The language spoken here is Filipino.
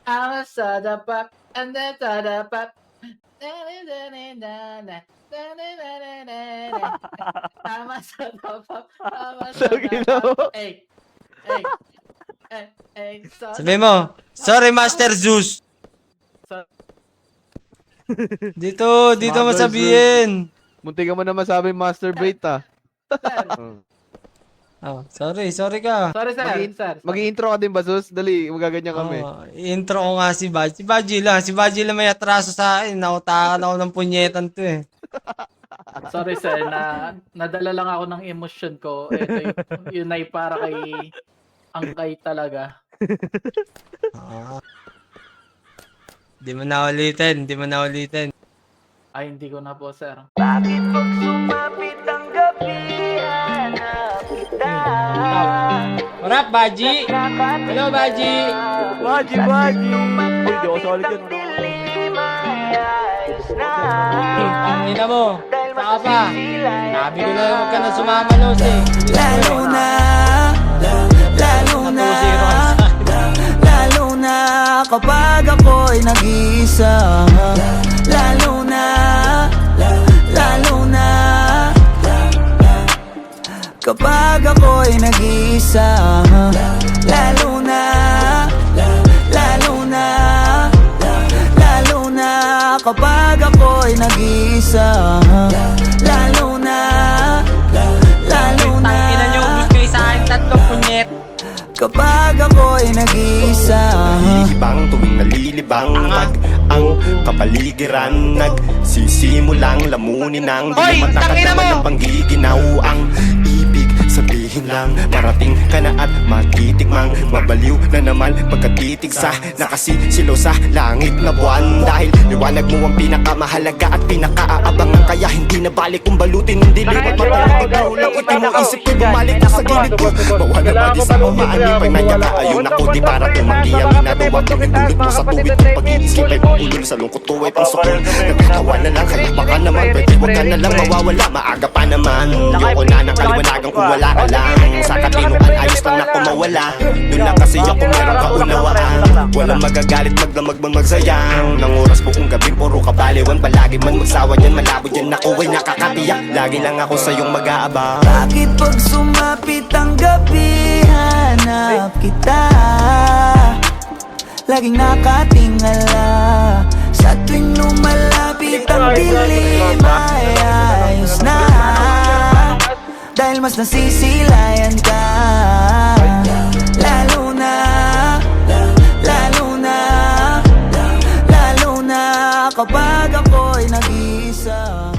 I'm a soda pop, and then soda pop. I'm a soda pop, I'm a soda pop. Hey, hey, hey, soda Sabi mo, sorry Master pop. Zeus. So- Dito mo Master sabihin. Munti ka mo na masabi masturbate ah. Sir, Oh, sorry ka. sorry sir, sir. Mag-i-intro ka din ba, Sus? Dali, magaganyan kami. Oh, intro ko nga si Baji. Si Baji lang may atraso sa akin. Nautakan ako ng punyetan to eh. Sorry sir, nadala lang ako ng emosyon ko. Ito yun ay para kay Angkay talaga. Ah. Di mo na ulitin. Ay, hindi ko na po sir. Bakit pag sumapit ang gabi, hanap kita. What up, Baji? Hello, Baji. Baji! Hindi ako solid yun. Dilim ay ayos na. Ang ina mo. Saka pa. Sabi ko na huwag ka na sumama, Los eh. Lalo na kapag ako'y nag-iisa. Lalo na kapag ako'y nag-iisa. Lalo na kapag ako'y nag-iisa. Lalo na Tangina nyo, ubus kayo sa akin tatlong punyet. kapag ako'y nag-iisa. Nalilibang tuwing nalilibang pag ang kapaligiran nagsisimulang lamunin ng Hoy, dilim at tangina nakadaman mo! ng panggiginaw. Ang ibig sabihin lang parating ka na at matitikmang mabaliw na naman pagkatitig sa nakasisilaw sa langit na buwan. Dahil liwanag mo ang pinakamahalaga at pinakaaabangan, kaya hindi na balik kung balutin ng dilim at matulog lang itim mo isip ko'y bumalik ka sa gilid ko. Mawala ba di sa umaani pag nagkakaayon ako di para tumanggi ang ginagawa ko. Itulot mo sa tuwid kong pag-iisip ay pangulol sa lungkot ko ay pangsukol. Nagkatawa na lang kaya baka naman pwede huwag ka na lang mawawala. Maaga pa naman yoko na ng kaliwanagan kung wala ka lang. Sa katinuan ayos lang ako mawala. Doon lang kasi ako meron kaunawaan. Walang magagalit magdamag man magsayang ng oras buong gabi puro kabaliwan. Palagi man magsawa dyan malabo dyan ako ay nakakatiyak. Lagi lang ako sa iyong mag-aabang. Bakit pag sumapit ang gabi, hanap kita. Laging nakatingala sa tuwing lumalapit ang dilim ay ayos na. Dahil mas nasisilayan ka. Lalo na kapag ako'y nag-iisa.